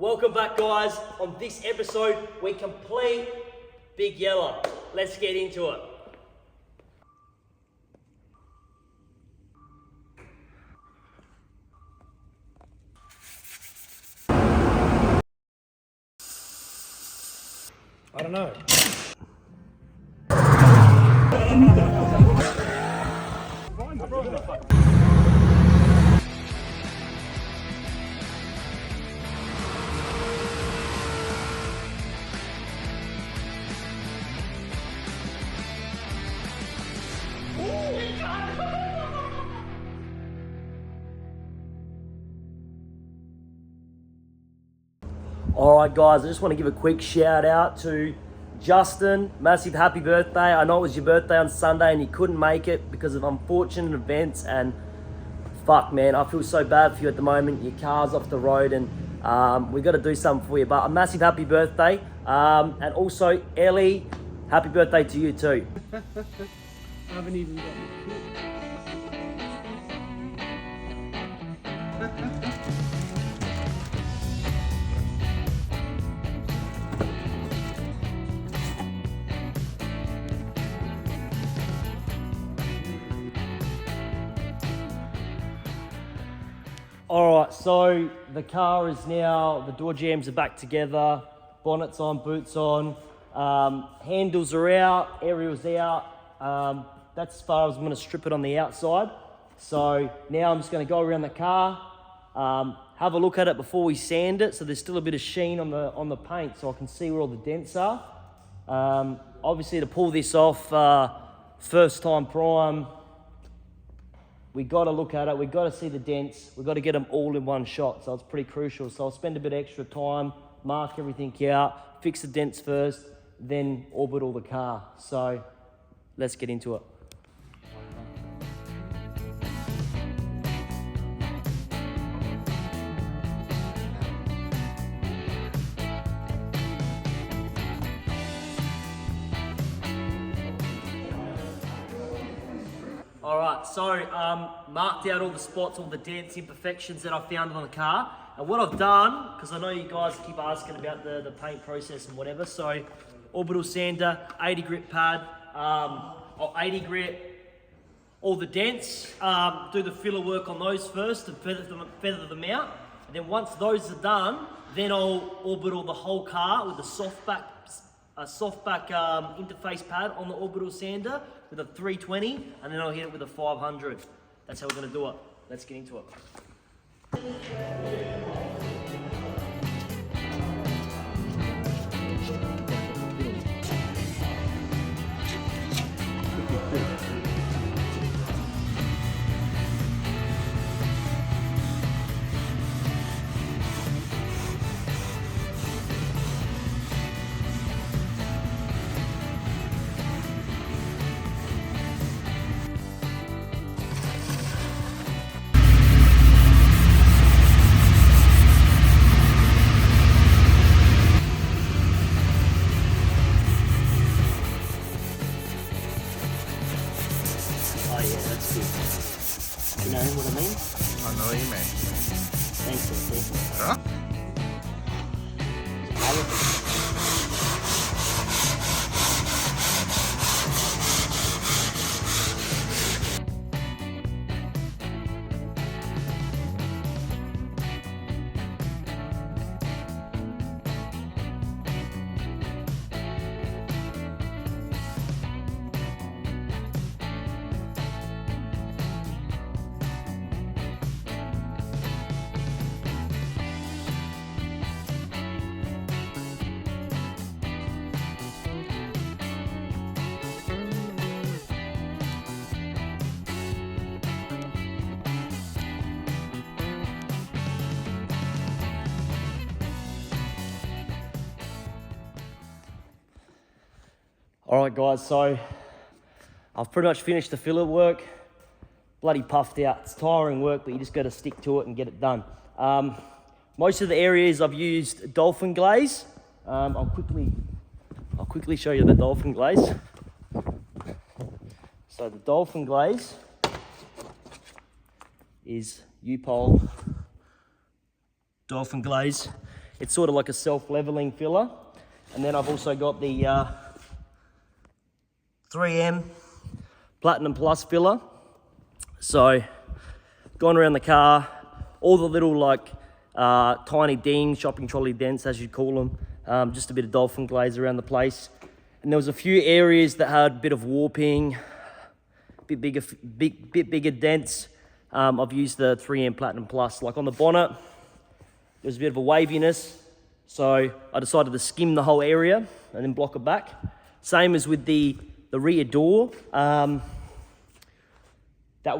Welcome back, guys. On this episode, we complete Big Yellow. Let's get into it. I don't know. Alright guys, I just want to give a quick shout out to Justin. Massive happy birthday. I know it was your birthday on Sunday and you couldn't make it because of unfortunate events, and fuck man, I feel so bad for you at the moment. Your car's off the road and we got to do something for you, but a massive happy birthday. And also Ellie, happy birthday to you too. I haven't even got Alright, so the car is now, the door jambs are back together, bonnet's on, boots on, handles are out, aerial's out. That's as far as I'm going to strip it on the outside. So now I'm just going to go around the car, have a look at it before we sand it, so there's still a bit of sheen on the paint so I can see where all the dents are. Obviously to pull this off, first time prime, we got to look at it, we got to see the dents, we got to get them all in one shot, so it's pretty crucial. So I'll spend a bit extra time, mark everything out, fix the dents first, then orbital the car. So let's get into it. Alright, so marked out all the spots, all the dents, imperfections that I found on the car. And what I've done, because I know you guys keep asking about the paint process and whatever, so orbital sander, 80 grit pad, or 80 grit, all the dents, do the filler work on those first and feather them out. And then once those are done, then I'll orbital the whole car with a softback interface pad on the orbital sander with a 320, and then I'll hit it with a 500. That's how we're gonna do it. Let's get into it. Oh yeah, that's good. You know what I mean? I know what you mean. Thanks. Huh? All right, guys, so I've pretty much finished the filler work. Bloody puffed out. It's tiring work, but you just got to stick to it and get it done. Most of the areas I've used dolphin glaze. I'll quickly show you the dolphin glaze. So the dolphin glaze is U-Pole dolphin glaze. It's sort of like a self-leveling filler. And then I've also got the 3M Platinum Plus filler. So, going around the car, all the little like tiny dings, shopping trolley dents as you'd call them, just a bit of dolphin glaze around the place. And there was a few areas that had a bit of warping, bit bigger dents. I've used the 3M Platinum Plus. Like on the bonnet, there was a bit of a waviness, so I decided to skim the whole area and then block it back. Same as with the rear door. That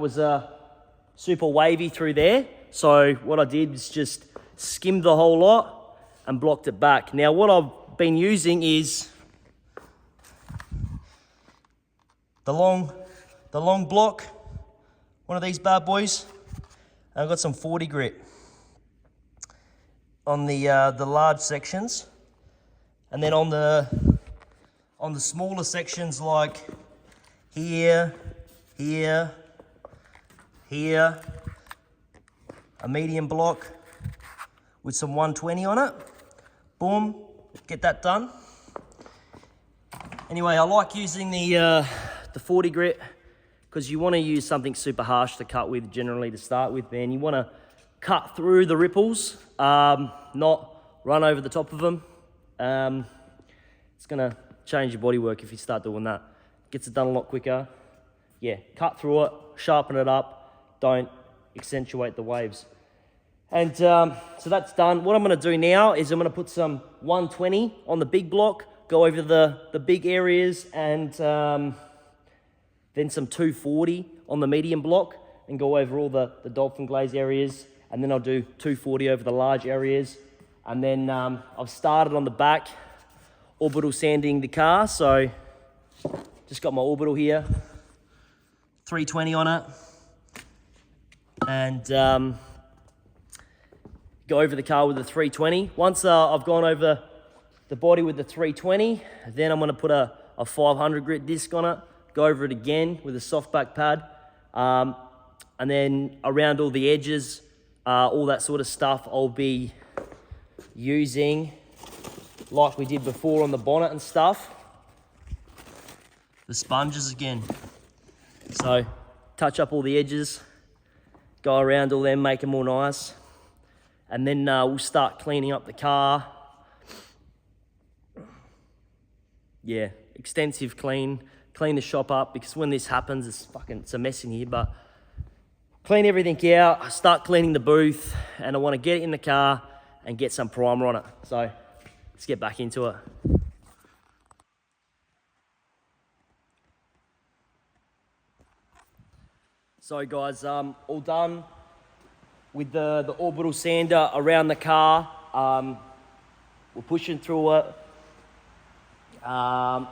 was super wavy through there. So what I did was just skimmed the whole lot and blocked it back. Now what I've been using is the long block, one of these bad boys. And I've got some 40 grit on the large sections, and then on the smaller sections like here, a medium block with some 120 on it. Boom, get that done. Anyway, I like using the 40 grit because you want to use something super harsh to cut with generally to start with, man. You want to cut through the ripples, not run over the top of them. It's going to change your bodywork if you start doing that. Gets it done a lot quicker. Yeah, cut through it, sharpen it up, don't accentuate the waves. And so that's done. What I'm going to do now is I'm going to put some 120 on the big block, go over the big areas, and then some 240 on the medium block and go over all the dolphin glaze areas. And then I'll do 240 over the large areas. And then I've started on the back, orbital sanding the car. So just got my orbital here, 320 on it. And go over the car with the 320. Once I've gone over the body with the 320, then I'm gonna put a 500 grit disc on it, go over it again with a soft back pad. And then around all the edges, all that sort of stuff, I'll be using, like we did before on the bonnet and stuff, the sponges again. So touch up all the edges, go around all them, make them all nice. And then we'll start cleaning up the car. Yeah, extensive clean the shop up, because when this happens, it's a mess in here, but clean everything out, start cleaning the booth, and I want to get it in the car and get some primer on it. So let's get back into it. So guys, all done with the orbital sander around the car. We're pushing through it. I'm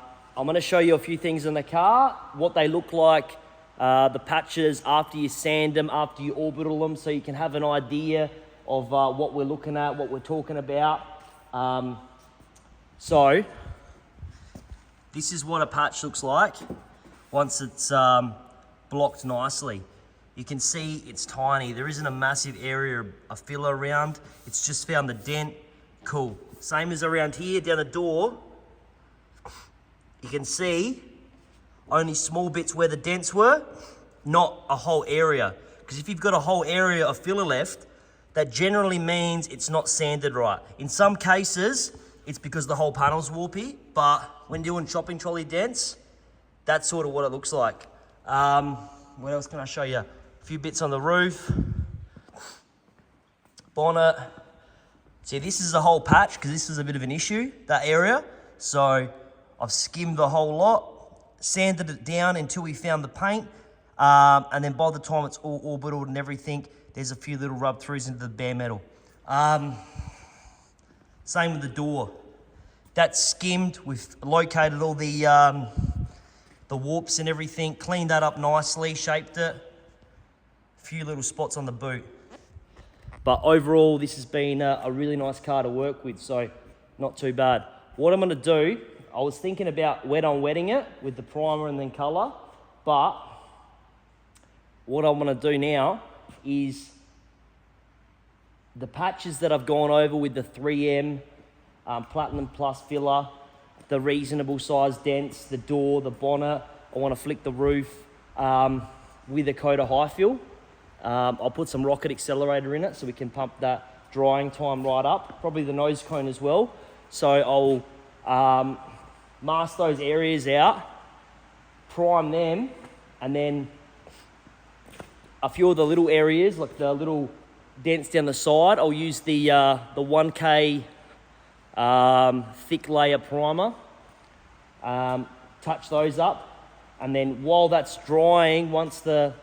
going to show you a few things in the car, what they look like, the patches after you sand them, after you orbital them, so you can have an idea of what we're looking at, what we're talking about. So this is what a patch looks like once it's blocked nicely. You can see it's tiny. There isn't a massive area of filler around. It's just found the dent. Cool. Same as around here down the door. You can see only small bits where the dents were, not a whole area. Because if you've got a whole area of filler left, that generally means it's not sanded right. In some cases, it's because the whole panel's warpy, but when doing shopping trolley dents, that's sort of what it looks like. What else can I show you? A few bits on the roof, bonnet. See, this is a whole patch because this is a bit of an issue, that area. So I've skimmed the whole lot, sanded it down until we found the paint. And then by the time it's all orbitaled and everything, there's a few little rub throughs into the bare metal. Same with the door. That's skimmed. We've located all the warps and everything, cleaned that up nicely, shaped it. A few little spots on the boot. But overall, this has been a really nice car to work with, so not too bad. What I'm gonna do, I was thinking about wet on wetting it with the primer and then color, but what I'm gonna do now is the patches that I've gone over with the 3M Platinum Plus filler, the reasonable size dents, the door, the bonnet, I want to flick the roof with a coat of high fill. I'll put some rocket accelerator in it so we can pump that drying time right up, probably the nose cone as well. So I'll mask those areas out, prime them, and then a few of the little areas, like the little dents down the side, I'll use the 1K thick layer primer, touch those up, and then while that's drying, once the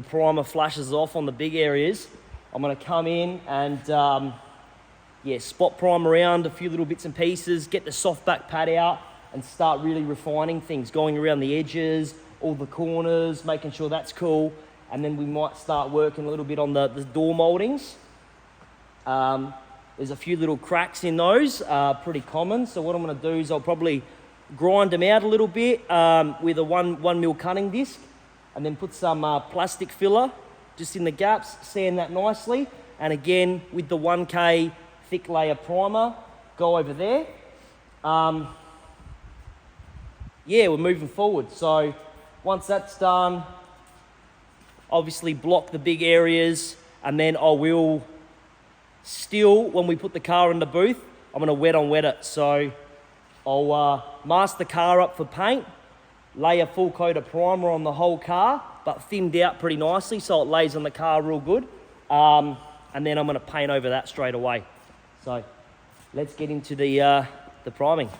primer flashes off on the big areas, I'm going to come in and spot prime around a few little bits and pieces, get the soft back pad out and start really refining things, going around the edges, all the corners, making sure that's cool. And then we might start working a little bit on the door moldings. There's a few little cracks in those, pretty common. So what I'm going to do is I'll probably grind them out a little bit with a 1mm cutting disc, and then put some plastic filler just in the gaps, sand that nicely. And again, with the 1K thick layer primer, go over there. We're moving forward. So once that's done, obviously block the big areas, and then I will still, when we put the car in the booth, I'm going to wet on wet it. So I'll mask the car up for paint, lay a full coat of primer on the whole car, but thinned out pretty nicely so it lays on the car real good. And then I'm going to paint over that straight away. So let's get into the priming.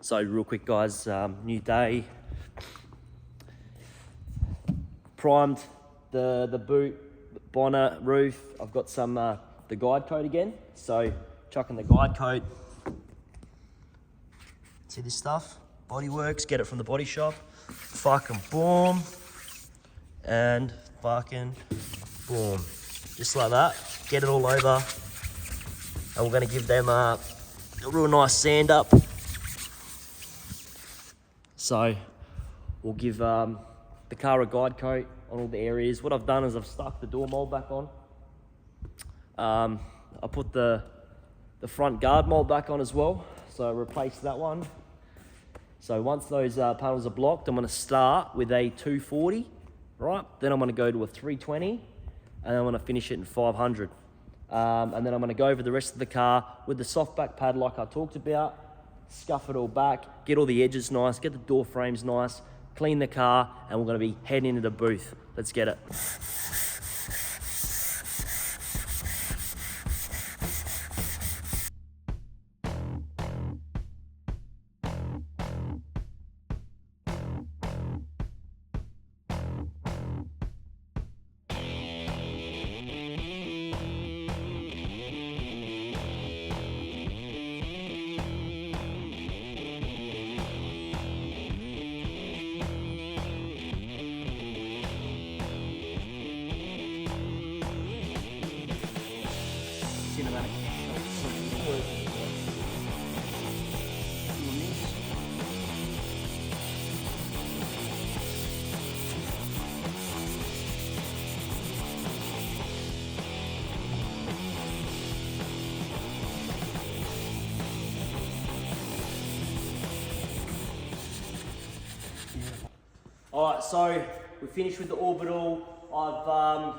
So real quick guys, new day. Primed the boot, bonnet, roof. I've got some the guide coat again. So chucking the guide coat. See this stuff? Bodyworks, get it from the body shop. Fucking boom. And fucking boom. Just like that. Get it all over. And we're gonna give them a real nice sand up. So we'll give the car a guide coat on all the areas. What I've done is I've stuck the door mold back on. I put the front guard mold back on as well. So I replaced that one. So once those panels are blocked, I'm going to start with a 240, right? Then I'm going to go to a 320, and I'm going to finish it in 500. And then I'm going to go over the rest of the car with the soft back pad like I talked about. Scuff it all back, get all the edges nice, get the door frames nice, clean the car, and we're going to be heading into the booth. Let's get it. All right, so we finished with the orbital. I've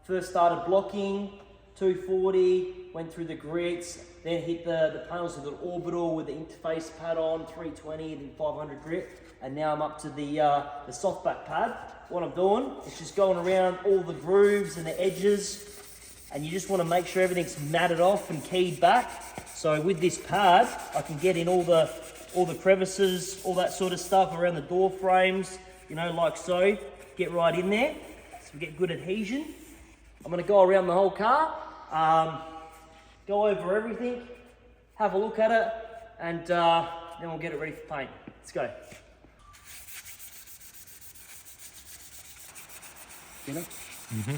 first started blocking, 240, went through the grits, then hit the panels of the orbital with the interface pad on, 320, then 500 grit, and now I'm up to the softback pad. What I'm doing is just going around all the grooves and the edges, and you just want to make sure everything's matted off and keyed back. So with this pad, I can get in all the crevices, all that sort of stuff around the door frames, you know, like so. Get right in there, so we get good adhesion. I'm going to go around the whole car, go over everything, have a look at it, and then we'll get it ready for paint. Let's go. You know? Mm-hmm.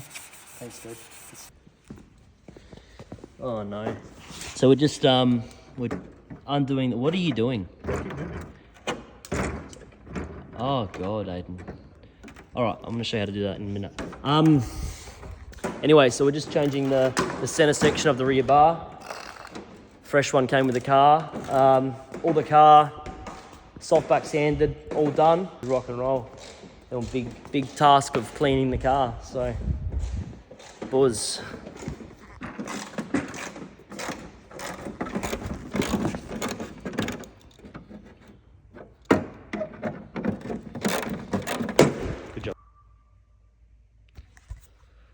Thanks, dude. Oh no. So we're just we're undoing. What are you doing? Oh god, Aiden. All right, I'm gonna show you how to do that in a minute. Anyway, so we're just changing the center section of the rear bar. Fresh one came with the car. All the car, softback sanded, all done. Rock and roll. Big task of cleaning the car. So, buzz. Good job.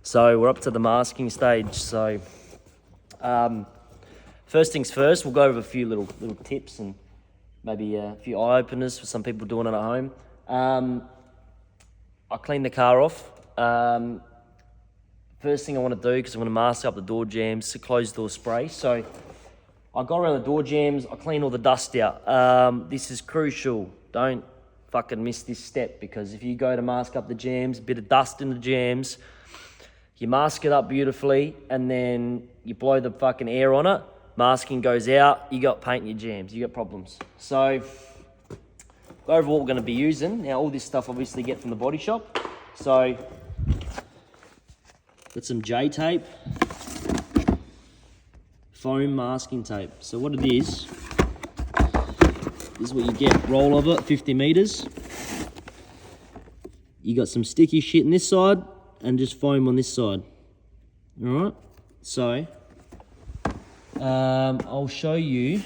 So we're up to the masking stage. So, first things first, we'll go over a few little tips and maybe a few eye openers for some people doing it at home. I clean the car off. First thing I want to do, because I'm going to mask up the door jambs, closed door spray. So I go around the door jambs, I clean all the dust out. This is crucial. Don't fucking miss this step, because if you go to mask up the jambs, a bit of dust in the jambs, you mask it up beautifully, and then you blow the fucking air on it, masking goes out, you got paint in your jambs, you got problems. So go over what we're going to be using. Now, all this stuff obviously get from the body shop. So, got some J tape, foam masking tape. So what it is what you get, roll of it, 50 meters. You got some sticky shit on this side and just foam on this side. All right. So, I'll show you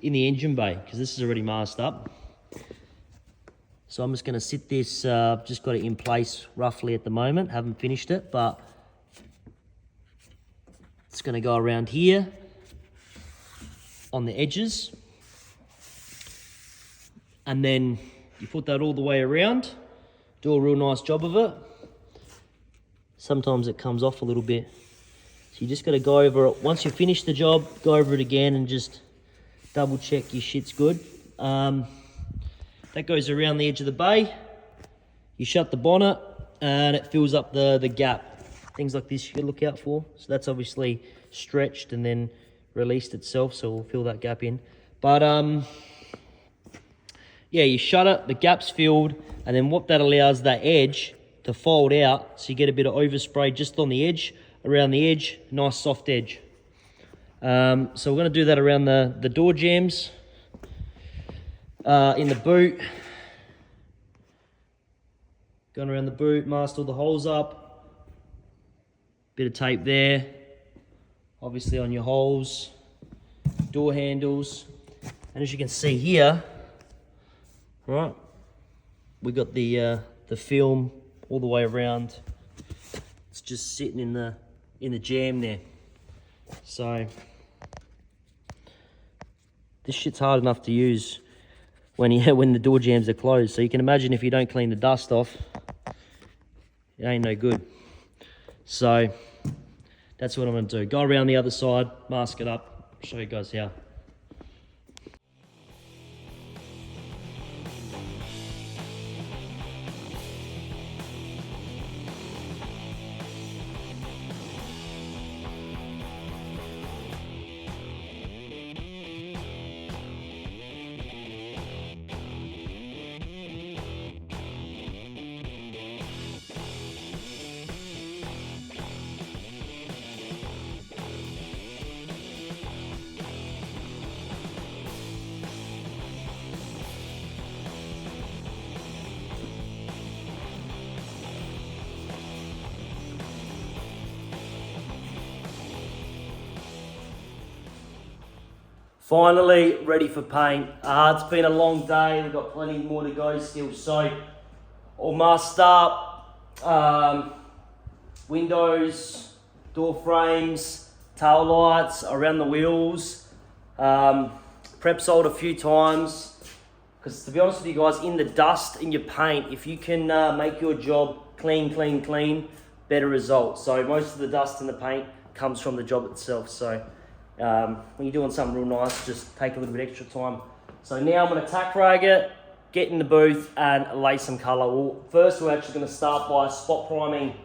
in the engine bay, because this is already masked up. So I'm just going to sit this, just got it in place roughly at the moment, haven't finished it, but it's going to go around here on the edges, and then you put that all the way around, do a real nice job of it. Sometimes it comes off a little bit, so you just got to go over it. Once you finish the job, go over it again and just double check your shit's good. That goes around the edge of the bay. You shut the bonnet and it fills up the gap. Things like this you gotta look out for. So that's obviously stretched and then released itself, so we'll fill that gap in. But yeah, you shut it, the gap's filled, and then what that allows that edge to fold out, so you get a bit of overspray just on the edge, around the edge, nice soft edge. So we're going to do that around the door jambs, in the boot, going around the boot, masked all the holes up, bit of tape there, obviously on your holes, door handles, and as you can see here, right, we got the film all the way around. It's just sitting in the jam there. So this shit's hard enough to use when the door jambs are closed. So you can imagine if you don't clean the dust off, it ain't no good. So that's what I'm going to do. Go around the other side, mask it up, show you guys how. Finally ready for paint. It's been a long day. We've got plenty more to go still. So all masked up. Windows, door frames, tail lights, around the wheels. Prep soled a few times. Because to be honest with you guys, in the dust, in your paint, if you can make your job clean, better results. So most of the dust in the paint comes from the job itself. So when you're doing something real nice, just take a little bit extra time. So now I'm going to tack rag it, get in the booth and lay some colour. Well, first we're actually going to start by spot priming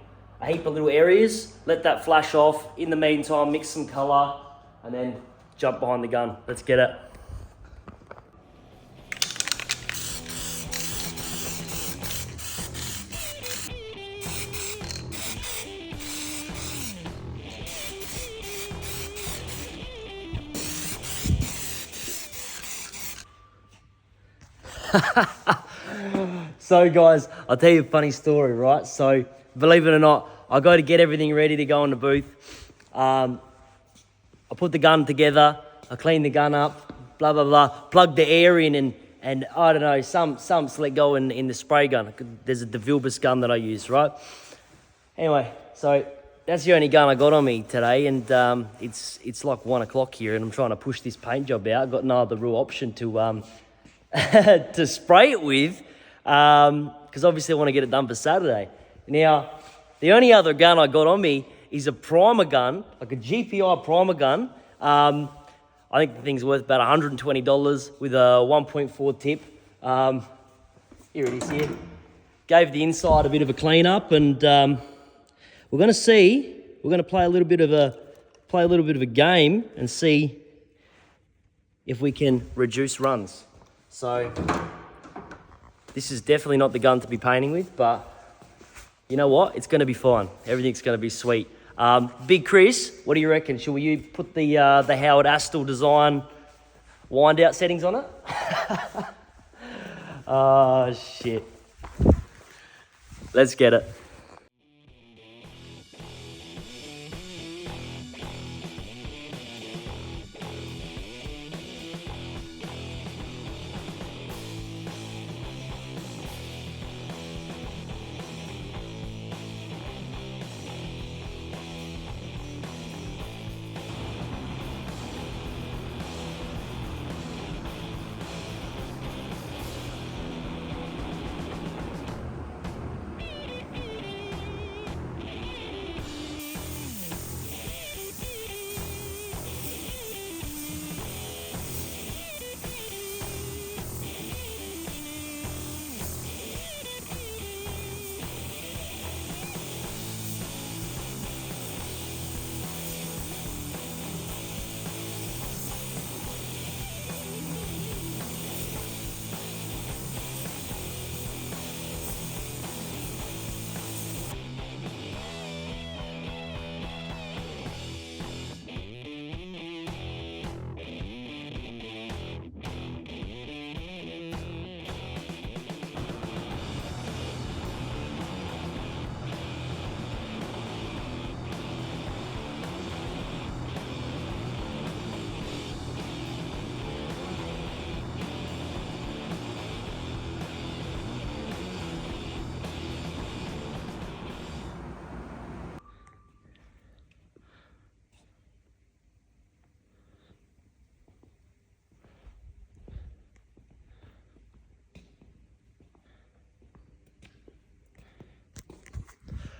a heap of little areas, let that flash off. In the meantime, mix some colour and then jump behind the gun. Let's get it. So guys, I'll tell you a funny story, right? So believe it or not, I go to get everything ready to go in the booth. I put the gun together, I clean the gun up, blah, blah, blah, plug the air in and I don't know, some let go in the spray gun. There's a DeVilbiss gun that I use, right? Anyway, so that's the only gun I got on me today, and it's like 1 o'clock here and I'm trying to push this paint job out. I've got no other real option to to spray it with, because obviously I want to get it done for Saturday. Now, the only other gun I got on me is a primer gun, like a GPI primer gun. I think the thing's worth about $120 with a 1.4 tip. Here it is here. Gave the inside a bit of a clean up, and we're going to play a little bit of a game and see if we can reduce runs. So this is definitely not the gun to be painting with, but you know what? It's going to be fine. Everything's going to be sweet. Big Chris, what do you reckon? Should we put the Howard Astle design wind out settings on it? Oh, shit. Let's get it.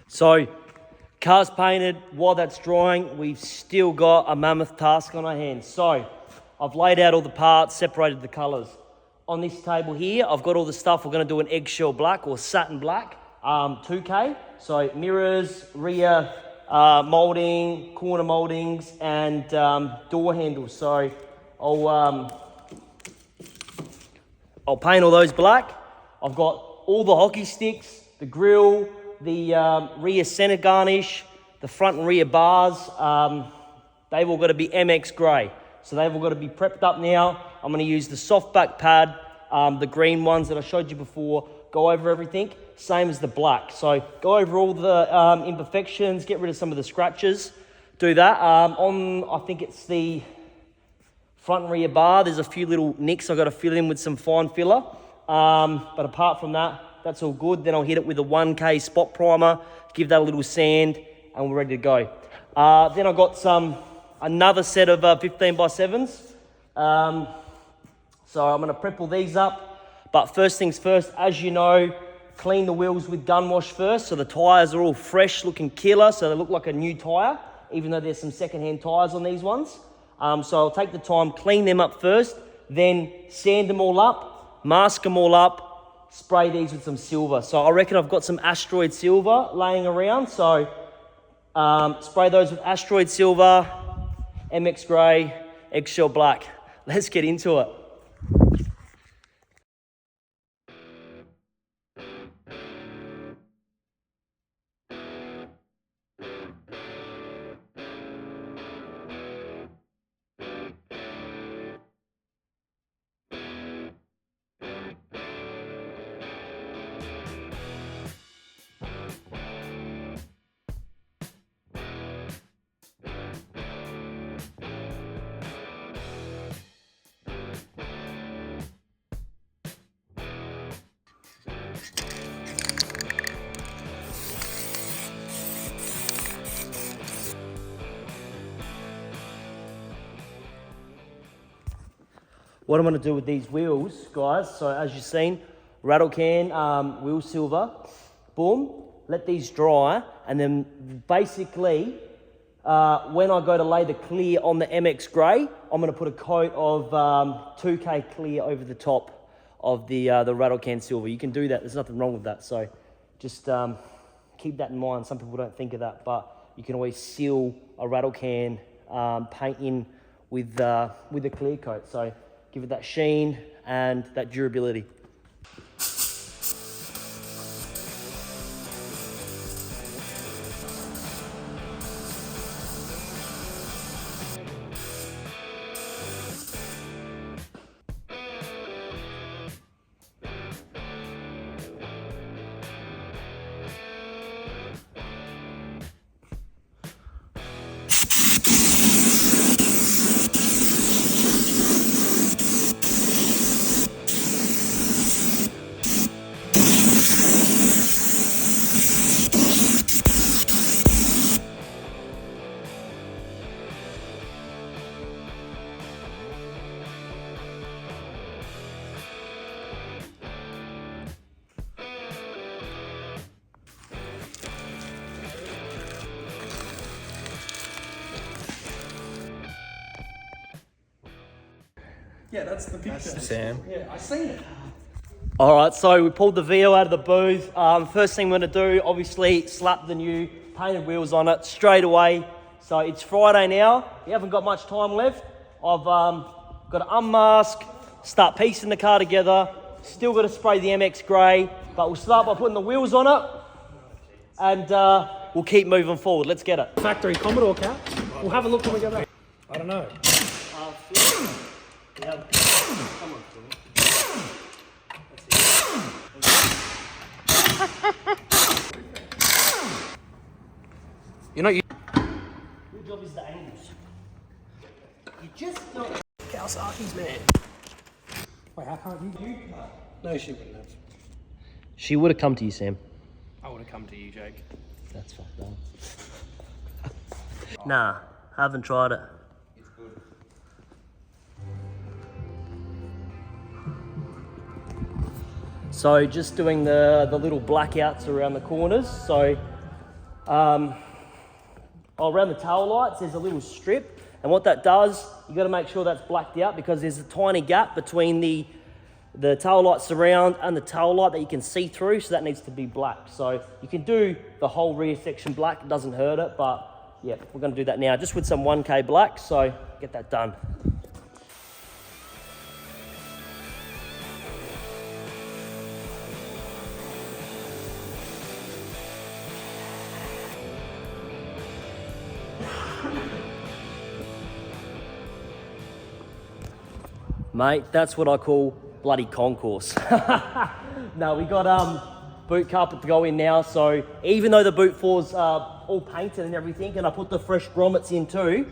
So, car's painted. While that's drying, we've still got a mammoth task on our hands. So, I've laid out all the parts, separated the colours. On this table here, I've got all the stuff. We're going to do an eggshell black or satin black, 2K. So, mirrors, rear moulding, corner mouldings, and door handles. So, I'll paint all those black. I've got all the hockey sticks, the grill, the rear centre garnish, the front and rear bars. They've all got to be MX grey. So they've all got to be prepped up now. I'm going to use the soft back pad, the green ones that I showed you before, go over everything, same as the black. So go over all the imperfections, get rid of some of the scratches, do that. I think it's the Front and rear bar, there's a few little nicks I've got to fill in with some fine filler. But apart from that, that's all good. Then I'll hit it with a 1K spot primer, give that a little sand, and we're ready to go. Then I've got another set of 15x7s. So I'm gonna prep all these up. But first things first, as you know, clean the wheels with gun wash first. So the tires are all fresh, looking killer. So they look like a new tire, even though there's some secondhand tires on these ones. So I'll take the time, clean them up first, then sand them all up, mask them all up, spray these with some silver. So I reckon I've got some asteroid silver laying around. So spray those with asteroid silver, MX grey, eggshell black. Let's get into it. What I'm going to do with these wheels, guys, so as you've seen, rattle can, wheel silver, boom, let these dry, and then basically, when I go to lay the clear on the MX grey, I'm going to put a coat of 2K clear over the top of the rattle can silver. You can do that, there's nothing wrong with that, so just keep that in mind. Some people don't think of that, but you can always seal a rattle can paint in with a clear coat. So give it that sheen and that durability. Yeah, that's the picture. That's Sam. Yeah, I seen it. All right, so we pulled the VO out of the booth. First thing we're gonna do, obviously, slap the new painted wheels on it straight away. So it's Friday now. You haven't got much time left. I've got to unmask, start piecing the car together. Still got to spray the MX grey, but we'll start by putting the wheels on it, and we'll keep moving forward. Let's get it. Factory Commodore cap. We'll have a look when we go back. I don't know. Come on, You're not. your job is the angles. You just don't. Kawasaki's, man. Wait, how can't you? No, she wouldn't have. She would have come to you, Sam. I would have come to you, Jake. That's fucked up. Nah, haven't tried it. It's good. So just doing the little blackouts around the corners. So around the tail lights, there's a little strip. And what that does, you got to make sure that's blacked out because there's a tiny gap between the tail light surround and the tail light that you can see through. So that needs to be blacked. So you can do the whole rear section black. It doesn't hurt it. But yeah, we're going to do that now just with some 1K black. So get that done. Mate, that's what I call bloody concourse. No, we got boot carpet to go in now, so even though the boot floor's all painted and everything, and I put the fresh grommets in too,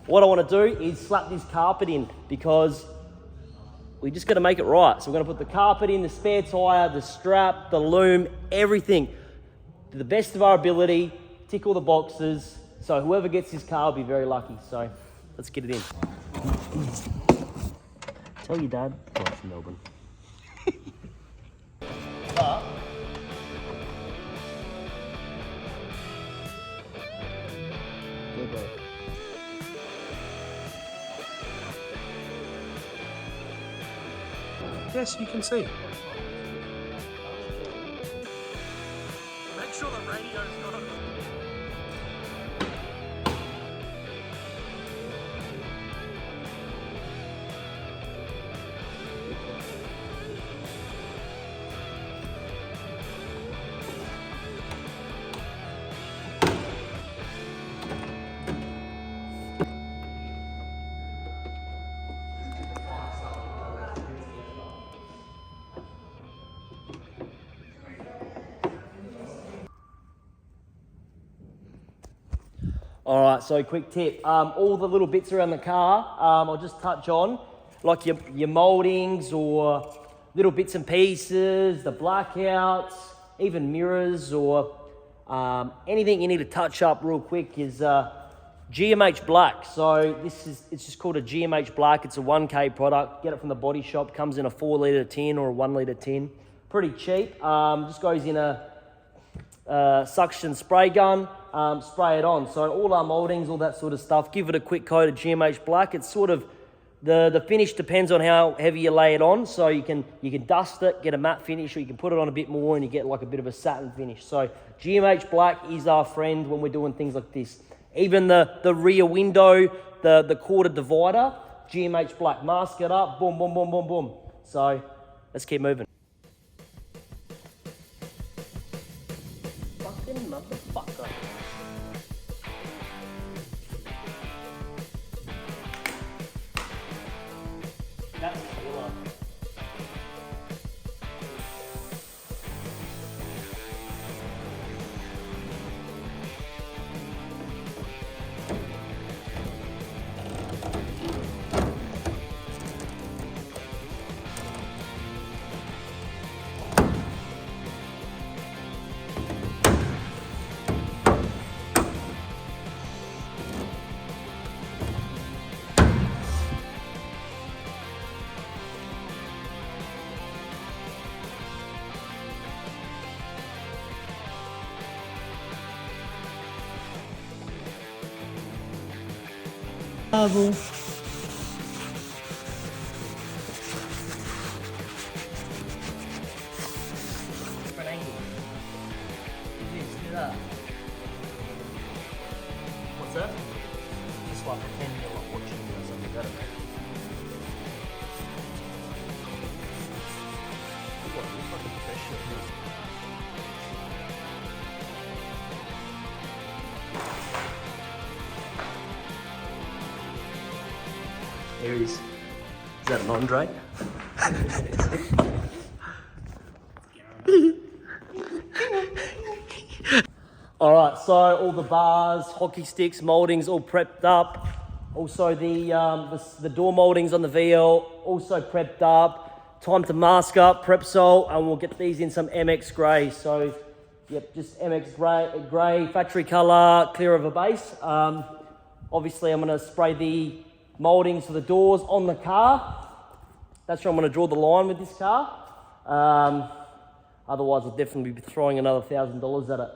what I want to do is slap this carpet in because we just got to make it right. So we're going to put the carpet in, the spare tyre, the strap, the loom, everything to the best of our ability, tick all the boxes. So whoever gets this car will be very lucky. So let's get it in. Tell your dad, I'm from Melbourne. But, good boy. Yes, you can see. Make sure the radio's not on. All right, so quick tip. All the little bits around the car, I'll just touch on, like your mouldings or little bits and pieces, the blackouts, even mirrors or anything you need to touch up real quick is GMH Black. So it's just called a GMH Black. It's a 1K product. Get it from the body shop. Comes in a 4 litre tin or a 1 litre tin. Pretty cheap. Just goes in a suction spray gun. Spray it on. So all our mouldings, all that sort of stuff, give it a quick coat of GMH Black. It's sort of, the finish depends on how heavy you lay it on. So you can dust it, get a matte finish, or you can put it on a bit more and you get like a bit of a satin finish. So GMH Black is our friend when we're doing things like this. Even the rear window, the quarter divider, GMH Black. Mask it up, boom, boom, boom, boom, boom. So let's keep moving. Fucking motherfucker. That's cool. Bravo. Different angle. Do that. What's that? Just like pretend you're not watching or something better. What, you're fucking professional. There he is. Is that an Andre? All right, so all the bars, hockey sticks, mouldings all prepped up. Also the door mouldings on the VL also prepped up. Time to mask up, prep salt, and we'll get these in some MX grey. So, yep, just MX grey, factory colour, clear of a base. Obviously, I'm going to spray the mouldings for the doors on the car. That's where I'm going to draw the line with this car. Otherwise, I'll definitely be throwing another $1,000 at it.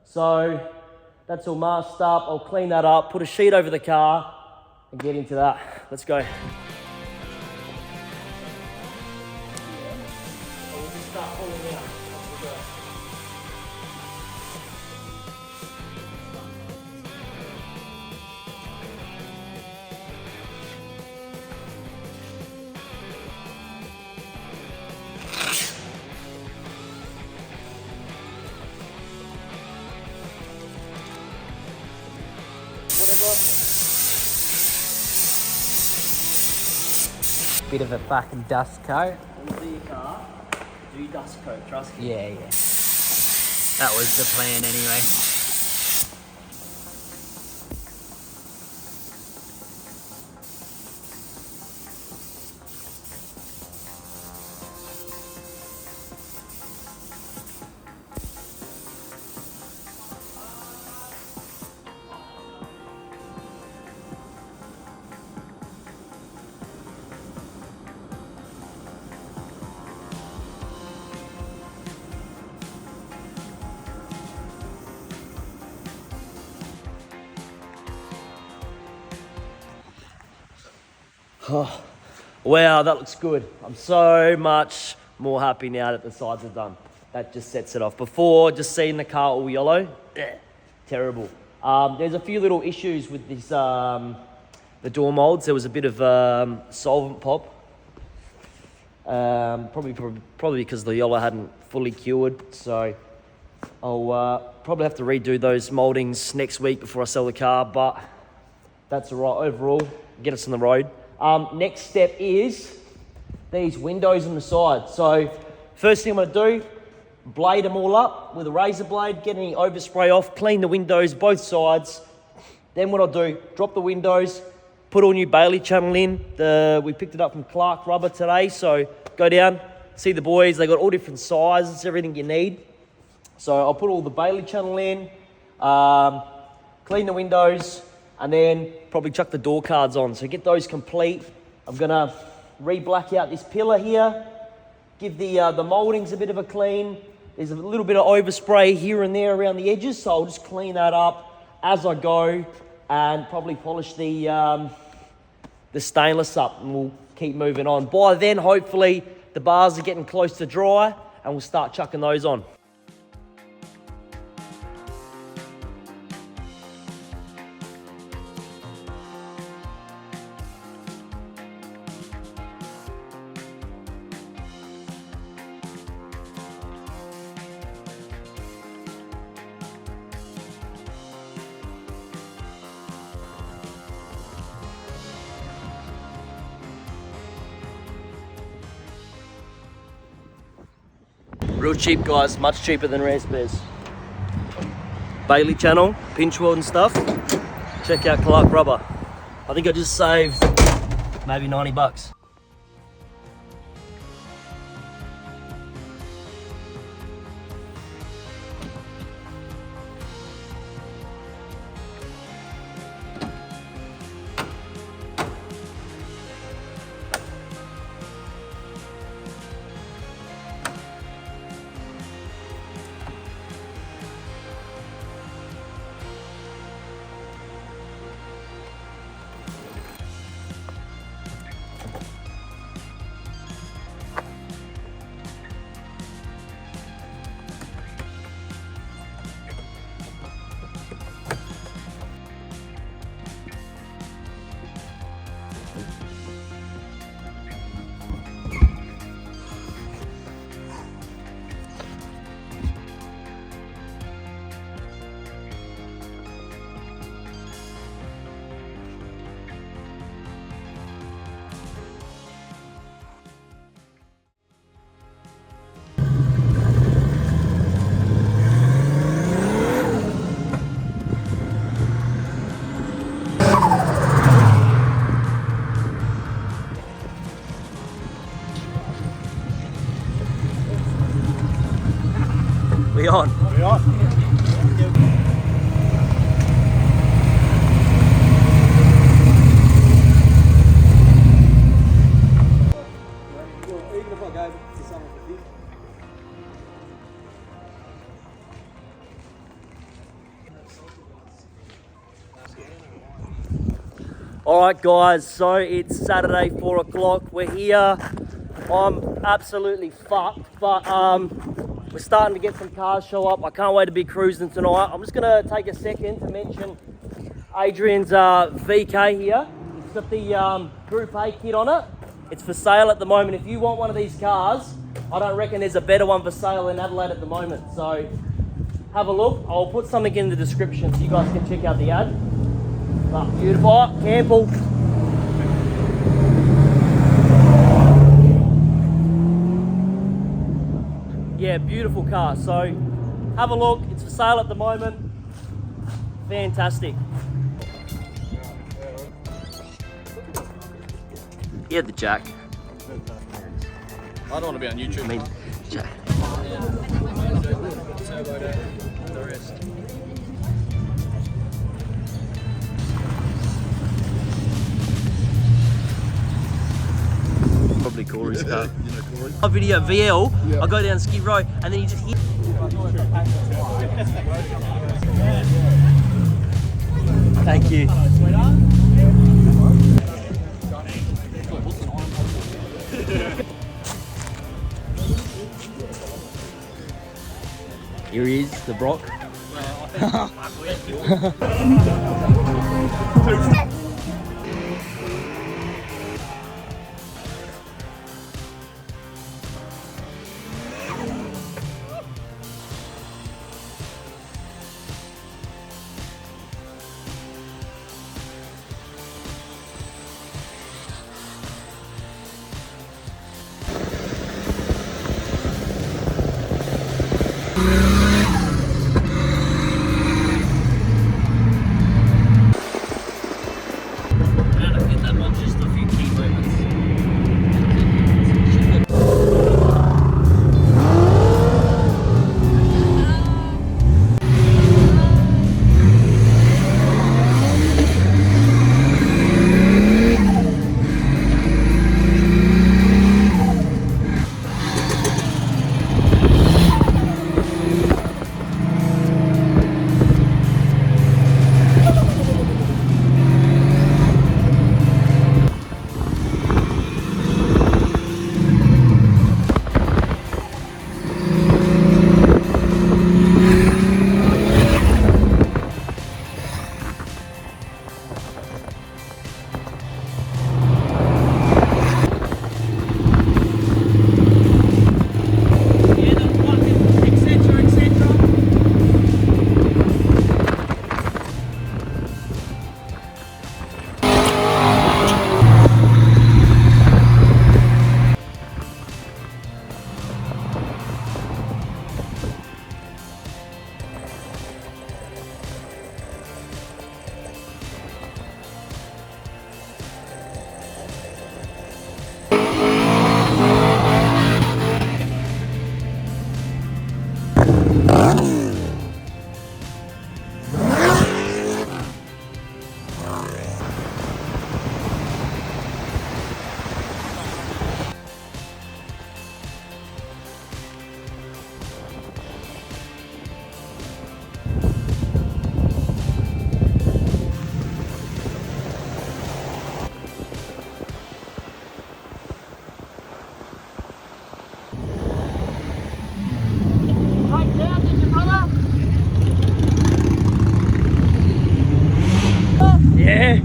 So that's all masked up. I'll clean that up, put a sheet over the car, and get into that. Let's go. Start pulling out. Bit of a fucking dust coat. When you do your car, do your dust coat, trust me. Yeah. That was the plan anyway. Wow, that looks good. I'm so much more happy now that the sides are done. That just sets it off. Before, just seeing the car all yellow, terrible. There's a few little issues with this, the door molds. There was a bit of solvent pop. Probably because the yellow hadn't fully cured. So I'll probably have to redo those moldings next week before I sell the car, but that's all right. Overall, get us on the road. Next step is these windows on the side. So first thing I'm gonna do, blade them all up with a razor blade, get any overspray off, clean the windows, both sides. Then what I'll do, drop the windows, put all new Bailey channel in. We picked it up from Clark Rubber today, so go down, see the boys. They got all different sizes, everything you need. So I'll put all the Bailey channel in, clean the windows, and then probably chuck the door cards on. So get those complete. I'm gonna re-black out this pillar here, give the moldings a bit of a clean. There's a little bit of overspray here and there around the edges, so I'll just clean that up as I go and probably polish the stainless up, and we'll keep moving on. By then, hopefully, the bars are getting close to dry and we'll start chucking those on. Real cheap, guys, much cheaper than rare spares. Bailey channel, pinch weld and stuff. Check out Clark Rubber. I think I just saved maybe 90 bucks. We on? We are. Even if I go to someone for 50. All right, guys, so it's Saturday, 4 o'clock. We're here. I'm absolutely fucked, but we're starting to get some cars show up. I can't wait to be cruising tonight. I'm just gonna take a second to mention Adrian's VK here. It's got the Group A kit on it. It's for sale at the moment. If you want one of these cars, I don't reckon there's a better one for sale in Adelaide at the moment. So have a look. I'll put something in the description so you guys can check out the ad. Oh, beautiful. Oh, Campbell. Yeah, beautiful car. So have a look. It's for sale at the moment. Fantastic. Yeah, the jack. I don't want to be on YouTube. I mean, jack. The rest. Probably Corey's car. You know Corey? My video VL, I go down Skid Row and then you just hit. Thank you. Here he is, the Brock. Yeah.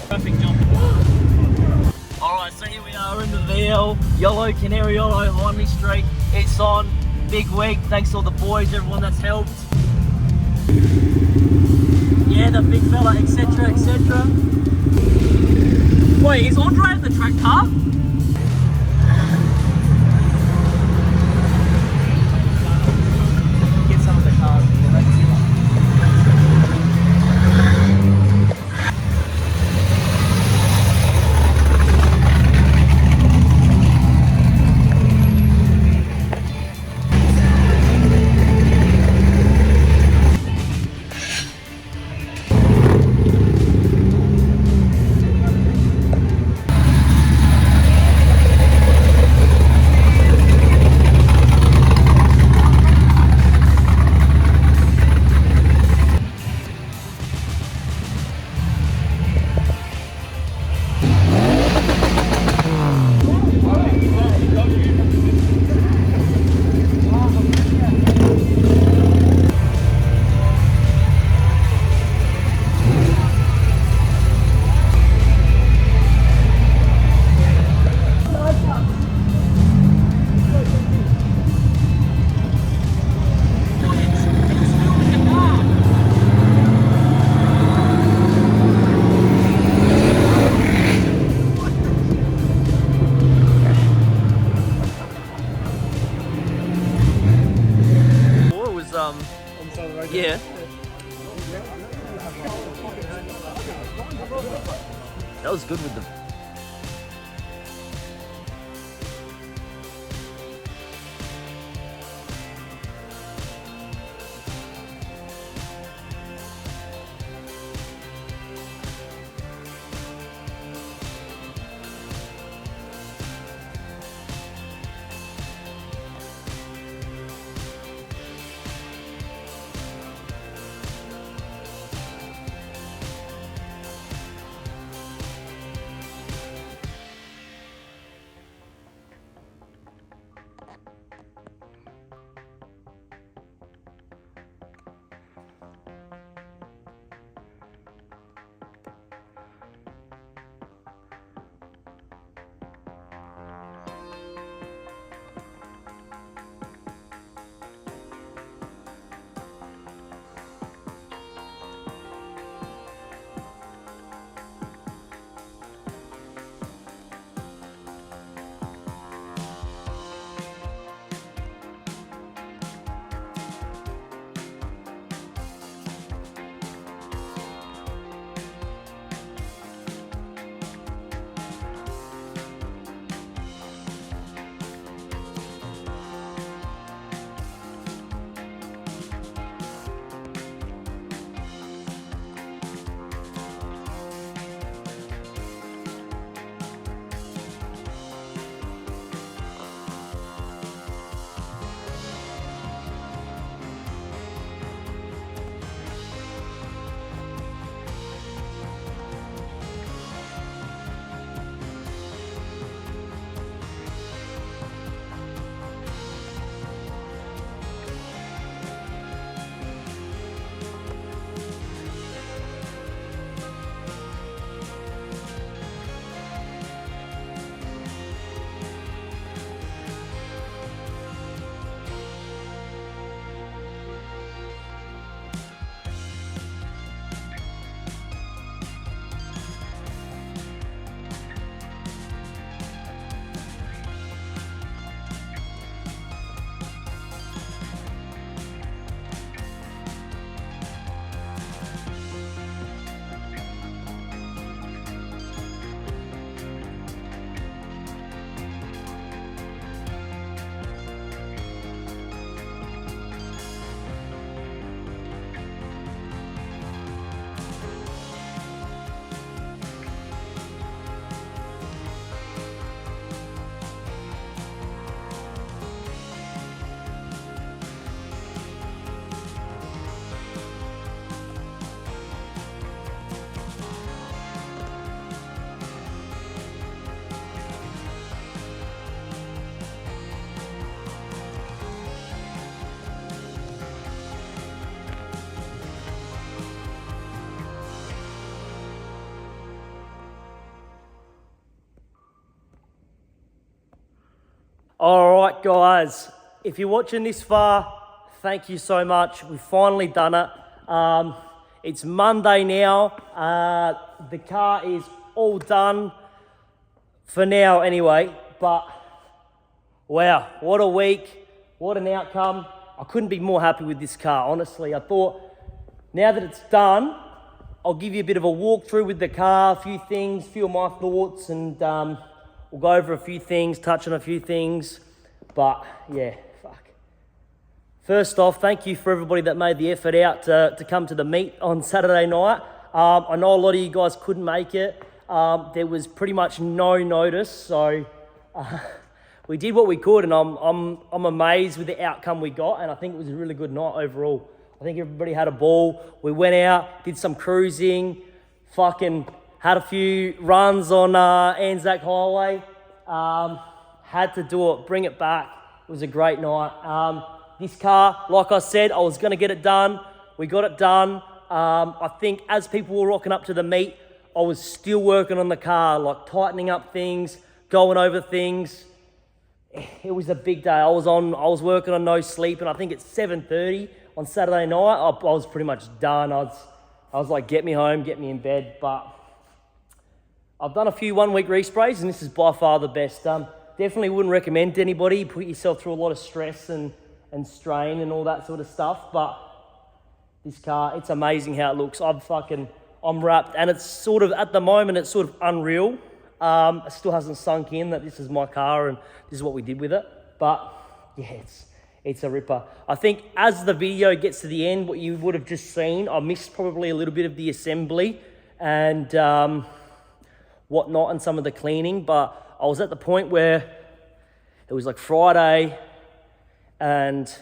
Perfect jump. Alright, so here we are in the VL, Yellow Canary Yellow, Hindley Street. It's on. Big week. Thanks to all the boys, everyone that's helped. Yeah, the big fella, etc, etc. Wait, is Andre at the track car? Get some of the cars. That was good with the... All right, guys, if you're watching this far, thank you so much. We've finally done it. It's Monday now. The car is all done for now anyway, but wow, what a week, what an outcome. I couldn't be more happy with this car, honestly. I thought, now that it's done, I'll give you a bit of a walkthrough with the car, a few things, a few of my thoughts, and we'll go over a few things, touch on a few things, but yeah, fuck. First off, thank you for everybody that made the effort out to come to the meet on Saturday night. I know a lot of you guys couldn't make it. There was pretty much no notice, so we did what we could, and I'm amazed with the outcome we got, and I think it was a really good night overall. I think everybody had a ball. We went out, did some cruising, fucking had a few runs on Anzac Highway. Had to do it, bring it back. It was a great night. This car, like I said, I was going to get it done. We got it done. I think as people were rocking up to the meet, I was still working on the car, like tightening up things, going over things. It was a big day. I was working on no sleep, and I think at 7:30 on Saturday night, I was pretty much done. I was like, get me home, get me in bed. But I've done a few 1 week resprays, and this is by far the best. Definitely wouldn't recommend to anybody. Put yourself through a lot of stress and strain and all that sort of stuff. But this car, it's amazing how it looks. I I'm wrapped, and it's sort of, at the moment, it's sort of unreal. It still hasn't sunk in that this is my car and this is what we did with it. But yeah, it's a ripper. I think as the video gets to the end, what you would have just seen, I missed probably a little bit of the assembly and whatnot and some of the cleaning, but I was at the point where it was like Friday, and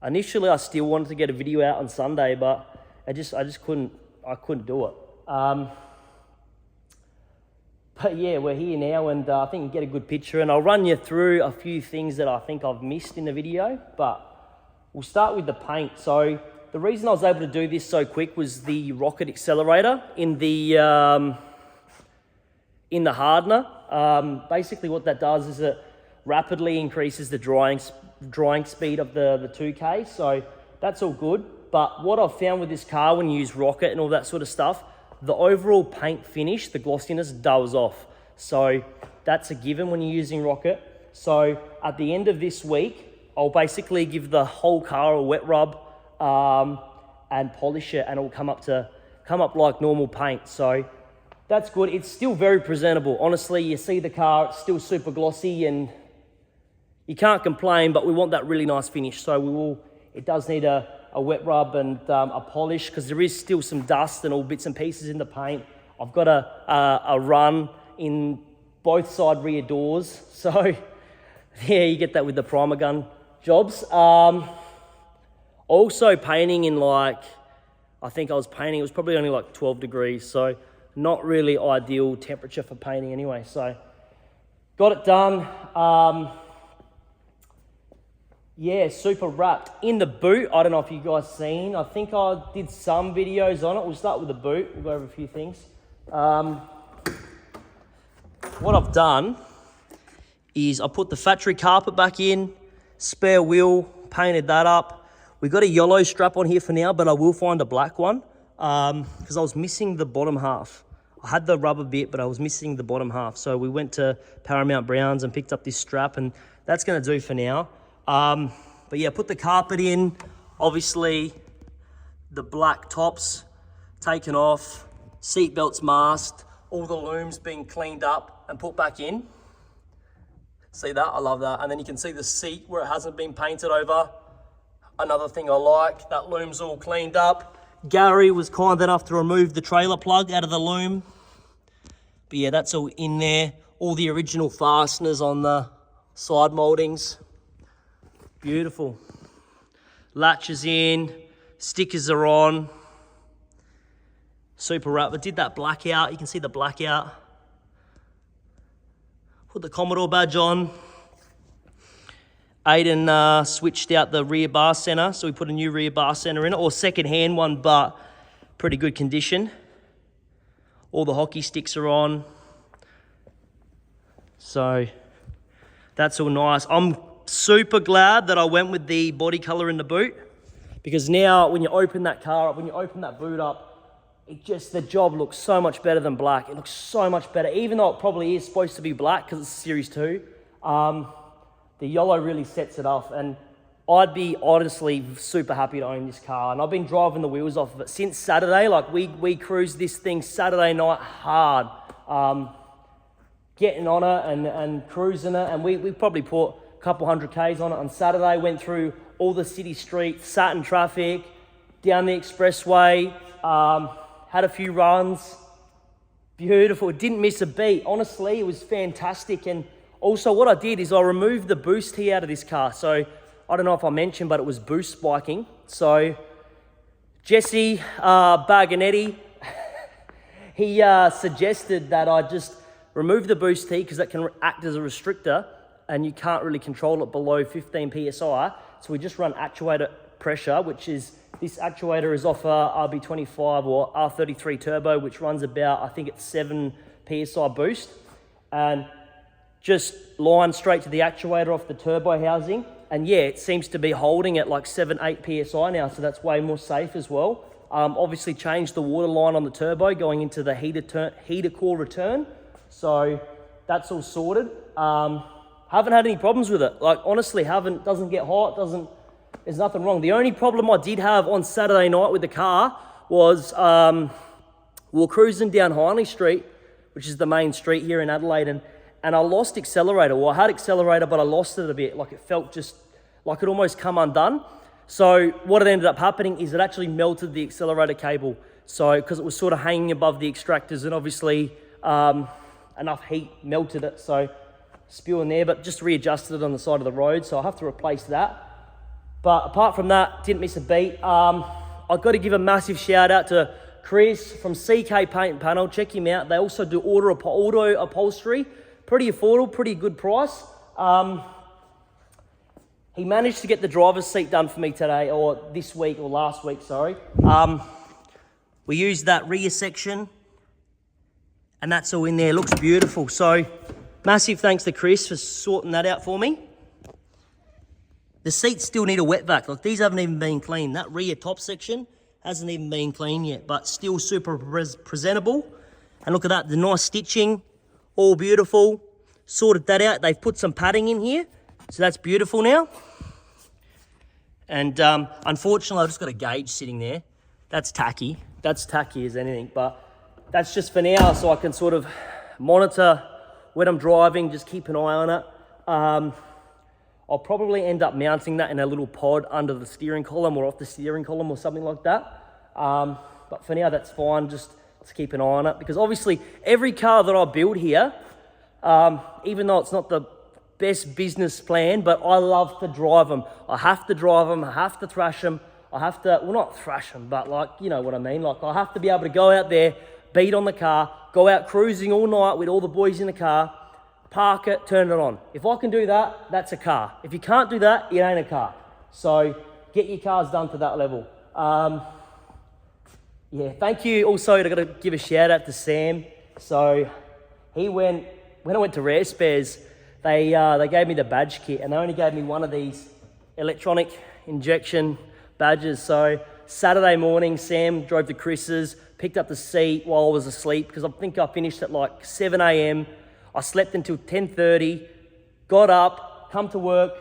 initially I still wanted to get a video out on Sunday, but I just couldn't do it. But yeah, we're here now, and I think you get a good picture, and I'll run you through a few things that I think I've missed in the video, but we'll start with the paint. So the reason I was able to do this so quick was the rocket accelerator in the hardener. Basically what that does is it rapidly increases the drying speed of the 2K, so that's all good. But what I've found with this car, when you use rocket and all that sort of stuff, the overall paint finish, the glossiness, dulls off. So that's a given when you're using rocket. So at the end of this week, I'll basically give the whole car a wet rub and polish it, and it'll come up like normal paint. So that's good. It's still very presentable. Honestly, you see the car, it's still super glossy, and you can't complain, but we want that really nice finish. So it does need a wet rub and a polish, because there is still some dust and all bits and pieces in the paint. I've got a run in both side rear doors. So yeah, you get that with the primer gun jobs. Also painting in I think I was painting, it was probably only like 12 degrees. So not really ideal temperature for painting anyway. So got it done. Yeah, super wrapped. In the boot, I don't know if you guys seen, I think I did some videos on it. We'll start with the boot. We'll go over a few things. What I've done is I put the factory carpet back in, spare wheel, painted that up. We got a yellow strap on here for now, but I will find a black one because I was missing the bottom half. I had the rubber bit, but I was missing the bottom half. So we went to Paramount Browns and picked up this strap, and that's going to do for now. But yeah, put the carpet in, obviously the black tops taken off, seat belts masked, all the looms being cleaned up and put back in. See that? I love that. And then you can see the seat where it hasn't been painted over. Another thing I like, that loom's all cleaned up. Gary was kind enough to remove the trailer plug out of the loom. But yeah, that's all in there. All the original fasteners on the side moldings. Beautiful. Latches in, stickers are on. Super wrap. I did that blackout. You can see the blackout. Put the Commodore badge on. Aiden switched out the rear bar center, so we put a new rear bar center in it, or second-hand one, but pretty good condition. All the hockey sticks are on. So that's all nice. I'm super glad that I went with the body color in the boot, because now when you open that car up, when you open that boot up, the job looks so much better than black. It looks so much better, even though it probably is supposed to be black because it's Series 2. The yellow really sets it off, and I'd be honestly super happy to own this car. And I've been driving the wheels off of it since Saturday. Like we cruised this thing Saturday night hard, getting on it and cruising it, and we probably put couple 100 Ks on it on Saturday, went through all the city streets, sat in traffic, down the expressway, had a few runs. Beautiful, didn't miss a beat. Honestly, it was fantastic. And also what I did is I removed the boost here out of this car. So I don't know if I mentioned, but it was boost spiking. So Jesse Barganetti, he suggested that I just remove the boost T because that can act as a restrictor, and you can't really control it below 15 PSI. So we just run actuator pressure, which is, this actuator is off a RB25 or R33 turbo, which runs about, I think it's 7 PSI boost. And just line straight to the actuator off the turbo housing. And yeah, it seems to be holding at like 7, 8 PSI now, so that's way more safe as well. Obviously changed the water line on the turbo going into the heater core return. So that's all sorted. Haven't had any problems with it. Like honestly, doesn't get hot, there's nothing wrong. The only problem I did have on Saturday night with the car was We were cruising down Hindley Street, which is the main street here in Adelaide, and I lost accelerator. Well, I had accelerator, but I lost it a bit. Like it felt just like it almost come undone. So what it ended up happening is it actually melted the accelerator cable. So because it was sort of hanging above the extractors, and obviously enough heat melted it. So spewing there, but just readjusted it on the side of the road. So I'll have to replace that. But apart from that, didn't miss a beat. I've got to give a massive shout out to Chris from CK Paint and Panel. Check him out. They also do auto upholstery. Pretty affordable, pretty good price. He managed to get the driver's seat done for me today, or this week, or last week, sorry. We used that rear section, and that's all in there. Looks beautiful. So massive thanks to Chris for sorting that out for me. The seats still need a wet vac. Like, these haven't even been cleaned. That rear top section hasn't even been cleaned yet, but still super presentable. And look at that, the nice stitching, all beautiful. Sorted that out. They've put some padding in here, so that's beautiful now. And unfortunately, I've just got a gauge sitting there. That's tacky. That's tacky as anything, but that's just for now, so I can sort of monitor when I'm driving, just keep an eye on it. I'll probably end up mounting that in a little pod under the steering column or off the steering column or something like that. But for now, that's fine. Just let's keep an eye on it, because obviously every car that I build here, even though it's not the best business plan, but I love to drive them. I have to drive them. I have to thrash them. I have to, well, not thrash them, but like, you know what I mean? Like, I have to be able to go out there, beat on the car, go out cruising all night with all the boys in the car, park it, turn it on. If I can do that, that's a car. If you can't do that, it ain't a car. So get your cars done to that level. Yeah, thank you. Also, I've got to give a shout out to Sam. So when I went to Rare Spares, they gave me the badge kit, and they only gave me one of these electronic injection badges. So Saturday morning, Sam drove to Chris's, picked up the seat while I was asleep, because I think I finished at like 7 a.m. I slept until 10:30, got up, come to work,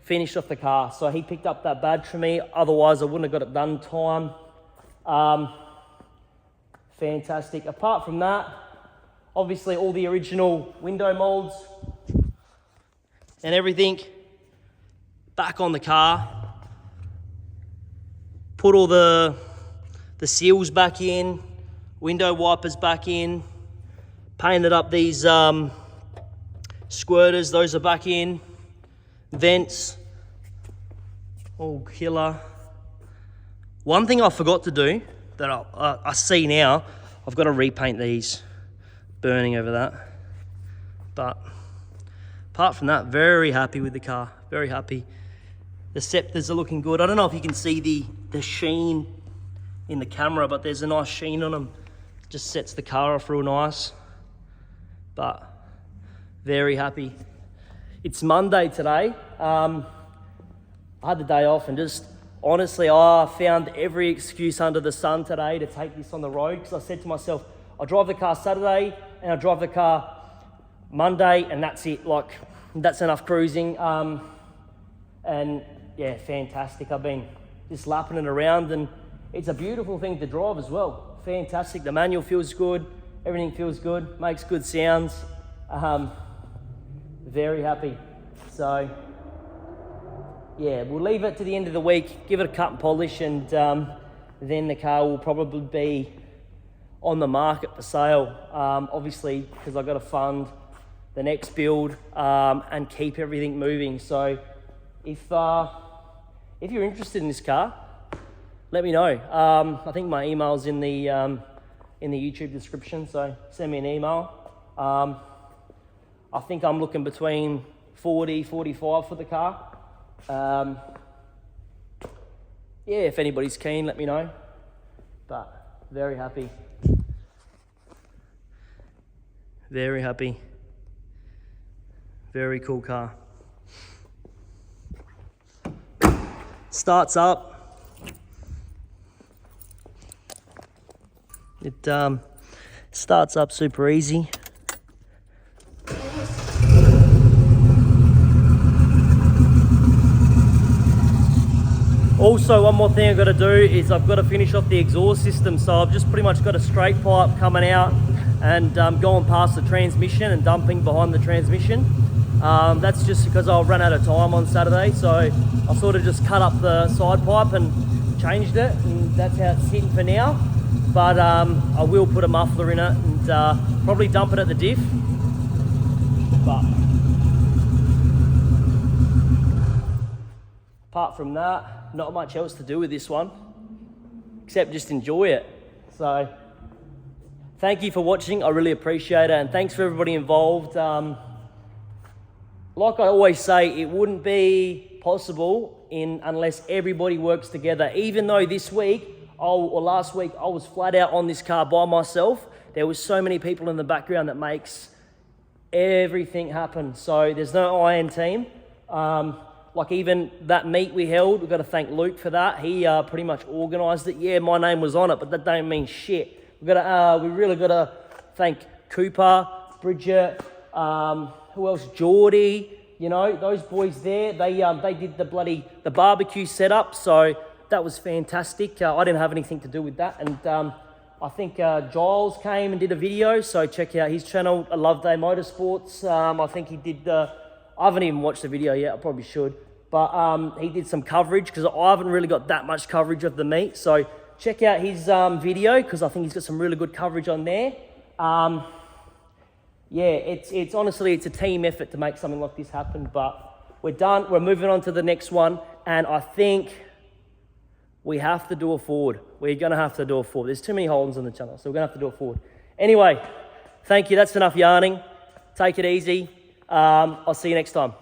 finished off the car. So he picked up that badge for me. Otherwise, I wouldn't have got it done in time. Fantastic. Apart from that, obviously all the original window molds and everything back on the car. Put all the seals back in, window wipers back in, painted up these squirters, those are back in, vents, all killer. One thing I forgot to do that I see now, I've got to repaint these, burning over that. But apart from that, very happy with the car, very happy. The scepters are looking good. I don't know if you can see the sheen in the camera, but there's a nice sheen on them. Just sets the car off real nice. But very happy. It's Monday today. I had the day off, and just honestly, I found every excuse under the sun today to take this on the road, because I said to myself, I'll drive the car Saturday and I'll drive the car Monday, and that's it. Like, that's enough cruising. And yeah, fantastic. I've been just lapping it around, and it's a beautiful thing to drive as well. Fantastic. The manual feels good. Everything feels good. Makes good sounds. Very happy. So yeah, we'll leave it to the end of the week, give it a cut and polish, and then the car will probably be on the market for sale. Obviously, because I've got to fund the next build and keep everything moving. So if you're interested in this car, let me know. I think my email's in the YouTube description, so send me an email. I think I'm looking between 40, 45 for the car. Yeah, if anybody's keen, let me know. But very happy. Very happy. Very cool car. Starts up. It starts up super easy. Also, one more thing I've got to do is I've got to finish off the exhaust system. So I've just pretty much got a straight pipe coming out and going past the transmission and dumping behind the transmission. That's just because I'll run out of time on Saturday. So I sort of just cut up the side pipe and changed it, and that's how it's sitting for now. But I will put a muffler in it and probably dump it at the diff. But apart from that, not much else to do with this one, except just enjoy it. So thank you for watching, I really appreciate it, and thanks for everybody involved. Like I always say, it wouldn't be possible unless everybody works together. Even though this week, or last week, I was flat out on this car by myself, there was so many people in the background that makes everything happen. So there's no iron team. Like even that meet we held, we've got to thank Luke for that. He pretty much organised it. Yeah, my name was on it, but that don't mean shit. We really got to thank Cooper, Bridget, who else? Geordie. You know, those boys there. They did the barbecue setup. So that was fantastic. I didn't have anything to do with that, and I think Giles came and did a video. So check out his channel, Love Day Motorsports. I think he did. I haven't even watched the video yet. I probably should. But he did some coverage because I haven't really got that much coverage of the meet. So check out his video because I think he's got some really good coverage on there. Yeah, it's honestly, it's a team effort to make something like this happen. But we're done. We're moving on to the next one. And I think we have to do a Ford. We're going to have to do a Ford. There's too many holdings on the channel, so we're going to have to do a Ford. Anyway, thank you. That's enough yarning. Take it easy. I'll see you next time.